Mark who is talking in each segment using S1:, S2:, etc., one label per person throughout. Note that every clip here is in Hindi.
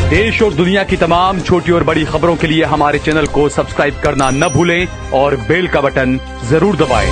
S1: देश और दुनिया की तमाम छोटी और बड़ी खबरों के लिए हमारे चैनल को सब्सक्राइब करना न भूलें और बेल का बटन जरूर दबाएं।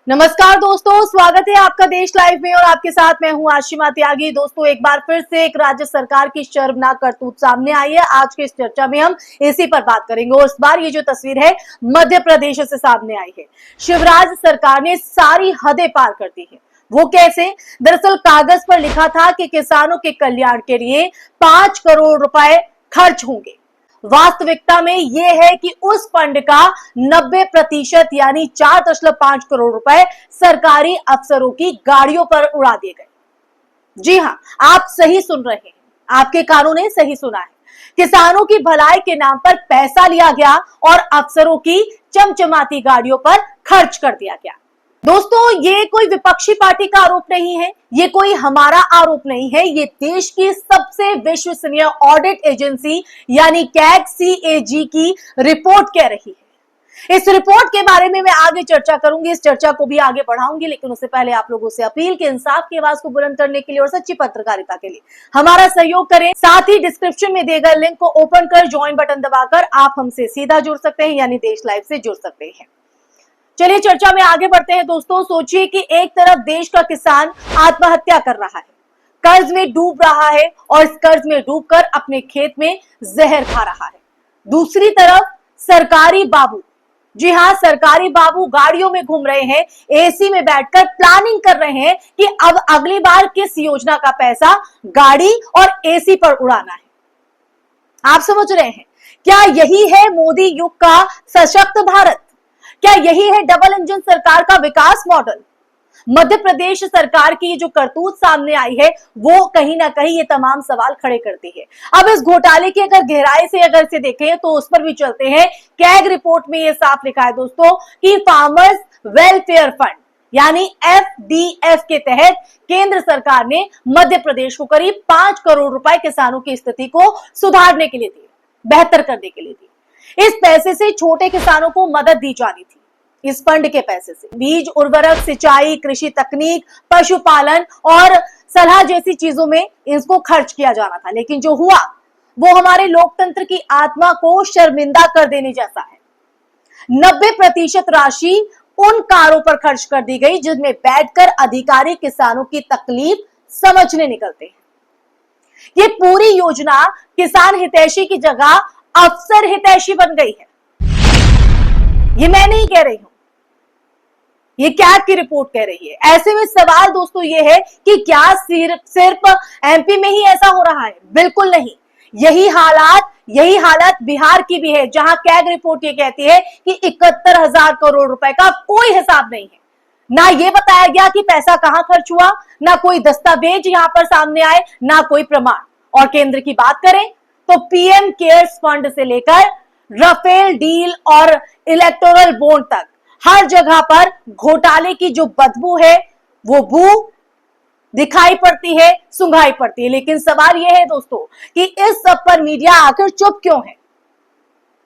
S2: नमस्कार दोस्तों, स्वागत है आपका देश लाइव में और आपके साथ मैं हूं आशिमा त्यागी। दोस्तों, एक बार फिर से एक राज्य सरकार की शर्मनाक करतूत सामने आई है। आज की इस चर्चा में हम इसी पर बात करेंगे और इस बार ये जो तस्वीर है मध्य प्रदेश से सामने आई है। शिवराज सरकार ने सारी हदें पार कर दी है। वो कैसे? दरअसल कागज पर लिखा था कि किसानों के कल्याण के लिए 5 करोड़ रुपए खर्च होंगे। वास्तविकता में यह है कि उस फंड का 90% यानी 4.5 करोड़ रुपए सरकारी अफसरों की गाड़ियों पर उड़ा दिए गए। जी हां, आप सही सुन रहे हैं, आपके कानों ने सही सुना है। किसानों की भलाई के नाम पर पैसा लिया गया और अफसरों की चमचमाती गाड़ियों पर खर्च कर दिया गया। दोस्तों, ये कोई विपक्षी पार्टी का आरोप नहीं है, ये कोई हमारा आरोप नहीं है, ये देश की सबसे विश्वसनीय ऑडिट एजेंसी यानी कैग CAG की रिपोर्ट कह रही है। इस रिपोर्ट के बारे में मैं आगे चर्चा करूंगी, इस चर्चा को भी आगे बढ़ाऊंगी, लेकिन उससे पहले आप लोगों से अपील कि इंसाफ की आवाज को बुलंद करने के लिए और सच्ची पत्रकारिता के लिए हमारा सहयोग करें। साथ ही डिस्क्रिप्शन में दिए गए लिंक को ओपन कर ज्वाइन बटन दबाकर आप हमसे सीधा जुड़ सकते हैं, यानी देश लाइव से जुड़ सकते हैं। चलिए चर्चा में आगे बढ़ते हैं। दोस्तों, सोचिए कि एक तरफ देश का किसान आत्महत्या कर रहा है, कर्ज में डूब रहा है और इस कर्ज में डूबकर अपने खेत में जहर खा रहा है। दूसरी तरफ सरकारी बाबू, जी हां, सरकारी बाबू गाड़ियों में घूम रहे हैं, AC में बैठकर प्लानिंग कर रहे हैं कि अब अगली बार किस योजना का पैसा गाड़ी और AC पर उड़ाना है। आप समझ रहे हैं? क्या यही है मोदी युग का सशक्त भारत? क्या यही है डबल इंजन सरकार का विकास मॉडल? मध्य प्रदेश सरकार की जो करतूत सामने आई है वो कहीं ना कहीं ये तमाम सवाल खड़े करती है। अब इस घोटाले की अगर गहराई से अगर इसे देखें तो उस पर भी चलते हैं। कैग रिपोर्ट में ये साफ लिखा है दोस्तों कि फार्मर्स वेलफेयर फंड यानी FDF के तहत केंद्र सरकार ने मध्य प्रदेश को करीब 5 करोड़ रुपए किसानों की स्थिति को सुधारने के लिए दिए, बेहतर करने के लिए दिए। इस पैसे से छोटे किसानों को मदद दी जानी थी। इस फंड के पैसे से बीज, उर्वरक, सिंचाई, कृषि तकनीक, पशुपालन और सलाह जैसी चीजों में इसको खर्च किया जाना था, लेकिन जो हुआ वो हमारे लोकतंत्र की आत्मा को शर्मिंदा कर देने जैसा है। 90% राशि उन कारों पर खर्च कर दी गई जिनमें बैठकर अधिकारी किसानों की तकलीफ समझने निकलते हैं। ये पूरी योजना किसान हितैषी की जगह अफसर हितैषी बन गई है। ये मैं नहीं कह रही हूं, ये कैग की रिपोर्ट कह रही है। ऐसे में सवाल दोस्तों ये है कि क्या सिर्फ MP में ही ऐसा हो रहा है? बिल्कुल नहीं। यही हालत बिहार की भी है, जहां कैग रिपोर्ट ये कहती है कि 71,000 करोड़ रुपए का कोई हिसाब नहीं है। ना ये बताया गया कि पैसा कहां खर्च हुआ, ना कोई दस्तावेज यहां पर सामने आए, ना कोई प्रमाण। और केंद्र की बात करें तो PM केयर्स फंड से लेकर राफेल डील और इलेक्टोरल बॉन्ड तक हर जगह पर घोटाले की जो बदबू है वो बू दिखाई पड़ती है, सुंघाई पड़ती है। लेकिन सवाल यह है दोस्तों कि इस सब पर मीडिया आखिर चुप क्यों है?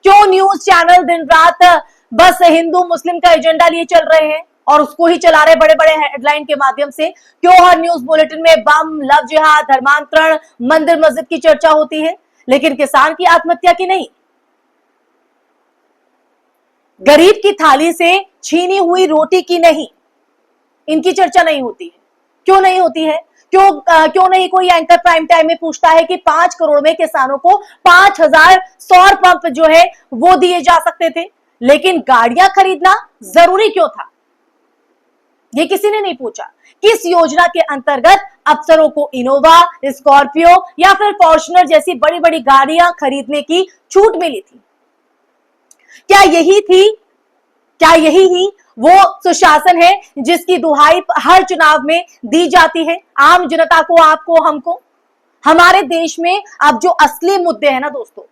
S2: क्यों न्यूज चैनल दिन रात बस हिंदू मुस्लिम का एजेंडा लिए चल रहे हैं और उसको ही चला रहे बड़े बड़े हेडलाइन के माध्यम से? क्यों हर न्यूज बुलेटिन में बम, लव जिहाद, धर्मांतरण, मंदिर मस्जिद की चर्चा होती है, लेकिन किसान की आत्महत्या की नहीं? गरीब की थाली से छीनी हुई रोटी की नहीं, इनकी चर्चा नहीं होती है। क्यों नहीं होती है? क्यों नहीं कोई एंकर प्राइम टाइम में पूछता है कि 5 करोड़ में किसानों को 5,000 सौर पंप जो है वो दिए जा सकते थे, लेकिन गाड़ियां खरीदना जरूरी क्यों था? ये किसी ने नहीं पूछा। किस योजना के अंतर्गत अफसरों को इनोवा, स्कॉर्पियो या फिर फॉर्च्यूनर जैसी बड़ी बड़ी गाड़ियां खरीदने की छूट मिली थी? क्या यही ही वो सुशासन है जिसकी दुहाई हर चुनाव में दी जाती है आम जनता को, आपको, हमको? हमारे देश में अब जो असली मुद्दे हैं ना दोस्तों,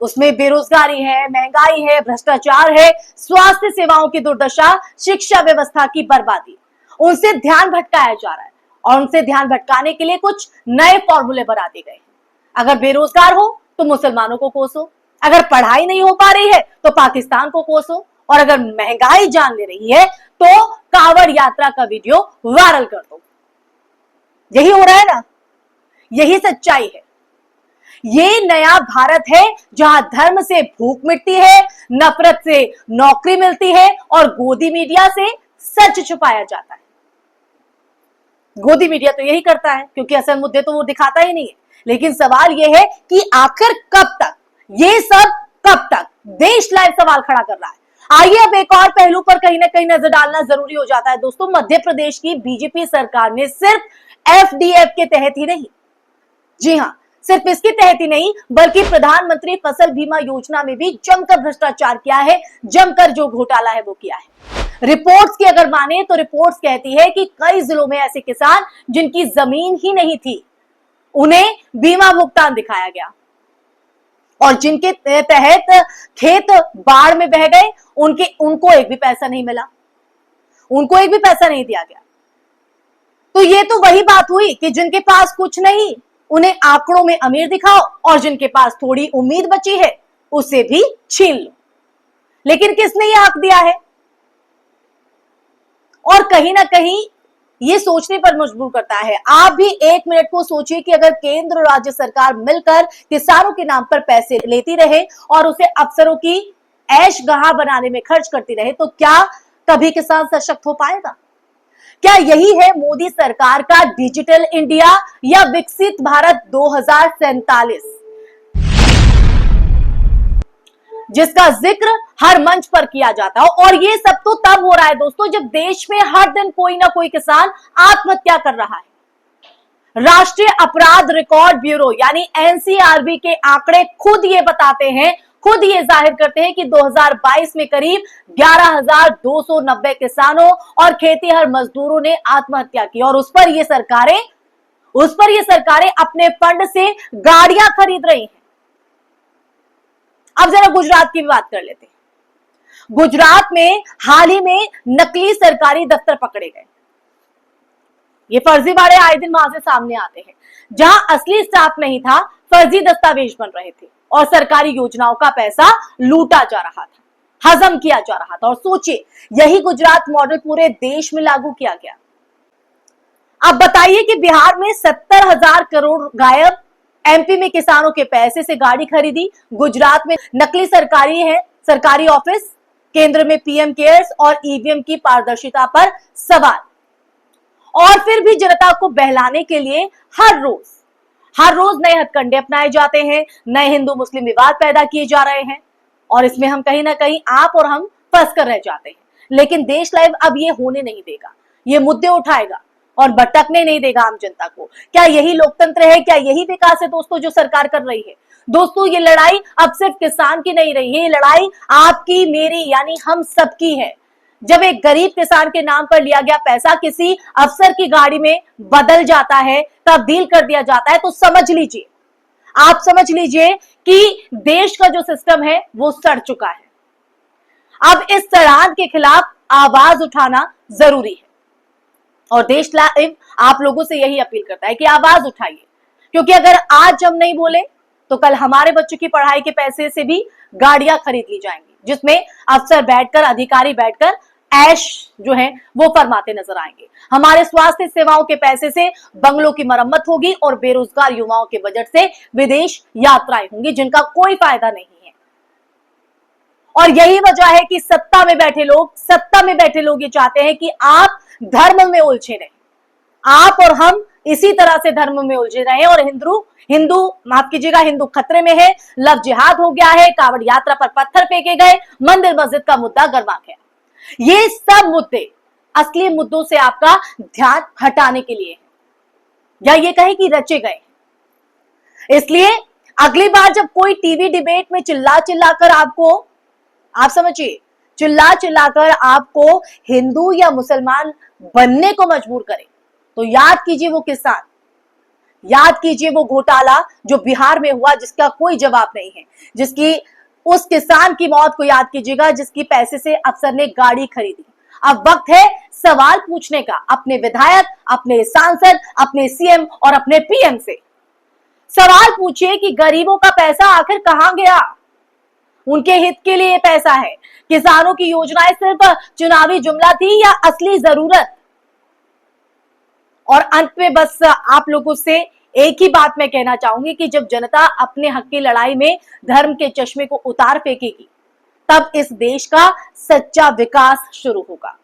S2: उसमें बेरोजगारी है, महंगाई है, भ्रष्टाचार है, स्वास्थ्य सेवाओं की दुर्दशा, शिक्षा व्यवस्था की बर्बादी, उनसे ध्यान भटकाया जा रहा है और उनसे ध्यान भटकाने के लिए कुछ नए फॉर्मूले बना दिए गए। अगर बेरोजगार हो तो मुसलमानों को कोसो, अगर पढ़ाई नहीं हो पा रही है तो पाकिस्तान को कोसो, और अगर महंगाई जान ले रही है तो कांवड़ यात्रा का वीडियो वायरल कर दो। यही हो रहा है ना, यही सच्चाई है। ये नया भारत है जहां धर्म से भूख मिटती है, नफरत से नौकरी मिलती है और गोदी मीडिया से सच छुपाया जाता है। गोदी मीडिया तो यही करता है क्योंकि असल मुद्दे तो वो दिखाता ही नहीं है। लेकिन सवाल यह है कि आखिर कब तक, ये सब कब तक? देश लाइव सवाल खड़ा कर रहा है। आइए अब एक और पहलू पर कहीं ना कहीं नजर डालना जरूरी हो जाता है दोस्तों। मध्य प्रदेश की बीजेपी सरकार ने सिर्फ एफडीएफ के तहत ही नहीं, जी हां, सिर्फ इसके तहत ही नहीं बल्कि प्रधानमंत्री फसल बीमा योजना में भी जमकर भ्रष्टाचार किया है, जमकर जो घोटाला है वो किया है। रिपोर्ट्स की अगर माने तो रिपोर्ट्स कहती है कि कई जिलों में ऐसे किसान जिनकी जमीन ही नहीं थी, उन्हें बीमा भुगतान दिखाया गया और जिनके तहत खेत बाढ़ में बह गए, उनको एक भी पैसा नहीं मिला, उनको एक भी पैसा नहीं दिया गया। तो ये तो वही बात हुई कि जिनके पास कुछ नहीं उन्हें आंकड़ों में अमीर दिखाओ और जिनके पास थोड़ी उम्मीद बची है उसे भी छीन लो। लेकिन किसने ये हक दिया है? और कहीं ना कहीं ये सोचने पर मजबूर करता है। आप भी एक मिनट को सोचिए कि अगर केंद्र और राज्य सरकार मिलकर किसानों के नाम पर पैसे लेती रहे और उसे अफसरों की ऐश गहा बनाने में खर्च करती रहे तो क्या कभी किसान सशक्त हो पाएगा? क्या यही है मोदी सरकार का डिजिटल इंडिया या विकसित भारत 2047, जिसका जिक्र हर मंच पर किया जाता है? और ये सब तो तब हो रहा है दोस्तों जब देश में हर दिन कोई ना कोई किसान आत्महत्या कर रहा है। राष्ट्रीय अपराध रिकॉर्ड ब्यूरो यानी एनसीआरबी के आंकड़े खुद ये बताते हैं, खुद ये जाहिर करते हैं कि 2022 में करीब 11,290 किसानों और खेतीहर मजदूरों ने आत्महत्या की और उस पर ये सरकारें अपने फंड से गाड़ियां खरीद रही हैं। अब जरा गुजरात की भी बात कर लेते हैं। गुजरात में हाल ही में नकली सरकारी दफ्तर पकड़े गए। ये फर्जीवाड़े आए दिन वहां से सामने आते हैं। जहां असली स्टाफ नहीं था, फर्जी दस्तावेज बन रहे थे और सरकारी योजनाओं का पैसा लूटा जा रहा था, हजम किया जा रहा था। और सोचिए, यही गुजरात मॉडल पूरे देश में लागू किया गया। अब बताइए कि बिहार में 70,000 करोड़ गायब, एमपी में किसानों के पैसे से गाड़ी खरीदी, गुजरात में नकली सरकारी ऑफिस, केंद्र में पीएम केयर्स और ईवीएम की पारदर्शिता पर सवाल। और फिर भी जनता को बहलाने के लिए हर रोज नए हथकंडे अपनाए जाते हैं, नए हिंदू मुस्लिम विवाद पैदा किए जा रहे हैं और इसमें हम कहीं ना कहीं आप और हम फंस कर रह जाते हैं। लेकिन देश लाइव अब ये होने नहीं देगा, ये मुद्दे उठाएगा और भटकने नहीं देगा आम जनता को। क्या यही लोकतंत्र है? क्या यही विकास है दोस्तों जो सरकार कर रही है? दोस्तों, ये लड़ाई अब सिर्फ किसान की नहीं रही है, ये लड़ाई आपकी मेरी यानी हम सबकी है। जब एक गरीब किसान के नाम पर लिया गया पैसा किसी अफसर की गाड़ी में बदल जाता है, तब्दील कर दिया जाता है, तो आप समझ लीजिए कि देश का जो सिस्टम है वो सड़ चुका है। अब इस सड़ाहट के खिलाफ आवाज उठाना जरूरी है और देश लाइव आप लोगों से यही अपील करता है कि आवाज उठाइए, क्योंकि अगर आज हम नहीं बोले तो कल हमारे बच्चों की पढ़ाई के पैसे से भी गाड़ियां खरीद ली जाएंगी, जिसमें अफसर बैठकर, अधिकारी बैठकर ऐश जो है वो फरमाते नजर आएंगे। हमारे स्वास्थ्य सेवाओं के पैसे से बंगलों की मरम्मत होगी और बेरोजगार युवाओं के बजट से विदेश यात्राएं होंगी, जिनका कोई फायदा नहीं है। और यही वजह है कि सत्ता में बैठे लोग ये चाहते हैं कि आप धर्म में उलझे रहें, आप और हम इसी तरह से धर्म में उलझे रहे और हिंदू खतरे में है, लव जिहाद हो गया है, कांवड़ यात्रा पर पत्थर फेंके गए, मंदिर मस्जिद का मुद्दा गरमा गया। ये सब मुद्दे असली मुद्दों से आपका ध्यान हटाने के लिए है, या ये कहे कि रचे गए। इसलिए अगली बार जब कोई टीवी डिबेट में चिल्लाकर आपको हिंदू या मुसलमान बनने को मजबूर करे, तो याद कीजिए वो किसान, याद कीजिए वो घोटाला जो बिहार में हुआ, जिसका कोई जवाब नहीं है, उस किसान की मौत को याद कीजिएगा जिसकी पैसे से अफसर ने गाड़ी खरीदी। अब वक्त है सवाल पूछने का, अपने विधायक, अपने सांसद, अपने सीएम और अपने पीएम से सवाल पूछिए कि गरीबों का पैसा आखिर कहां गया? उनके हित के लिए पैसा है? किसानों की योजनाएं सिर्फ चुनावी जुमला थी या असली जरूरत? और अंत में बस आप लोगों से एक ही बात मैं कहना चाहूंगी कि जब जनता अपने हक की लड़ाई में धर्म के चश्मे को उतार फेंकेगी, तब इस देश का सच्चा विकास शुरू होगा।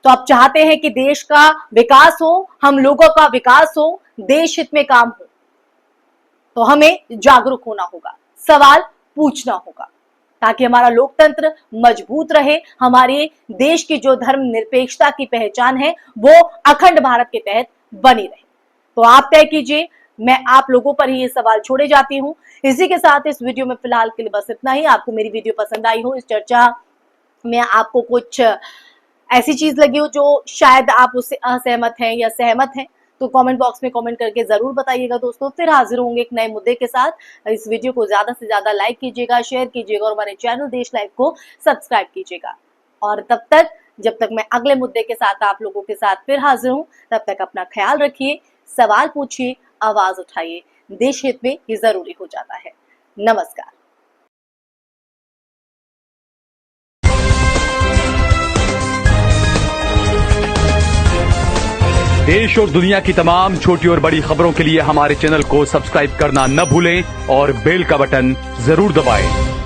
S2: तो आप चाहते हैं कि देश का विकास हो, हम लोगों का विकास हो, देश हित में काम हो, तो हमें जागरूक होना होगा, सवाल पूछना होगा, ताकि हमारा लोकतंत्र मजबूत रहे, हमारे देश की जो धर्म निरपेक्षता की पहचान है वो अखंड भारत के तहत बनी रहे। तो आप तय कीजिए, मैं आप लोगों पर ही ये सवाल छोड़े जाती हूँ। इसी के साथ इस वीडियो में फिलहाल के लिए बस इतना ही। आपको मेरी वीडियो पसंद आई हो, इस चर्चा में आपको कुछ ऐसी चीज लगी हो जो शायद आप उससे असहमत हैं या सहमत हैं, तो कमेंट बॉक्स में कमेंट करके जरूर बताइएगा दोस्तों। फिर हाजिर होंगे एक नए मुद्दे के साथ। इस वीडियो को ज्यादा से ज्यादा लाइक कीजिएगा, शेयर कीजिएगा और हमारे चैनल देश लाइव को सब्सक्राइब कीजिएगा। और तब तक, जब तक मैं अगले मुद्दे के साथ आप लोगों के साथ फिर हाजिर हूं, तब तक अपना ख्याल रखिए, सवाल पूछिए, आवाज उठाइए। देश हित में ये जरूरी हो जाता है। नमस्कार।
S1: देश और दुनिया की तमाम छोटी और बड़ी खबरों के लिए हमारे चैनल को सब्सक्राइब करना न भूलें और बेल का बटन जरूर दबाएं।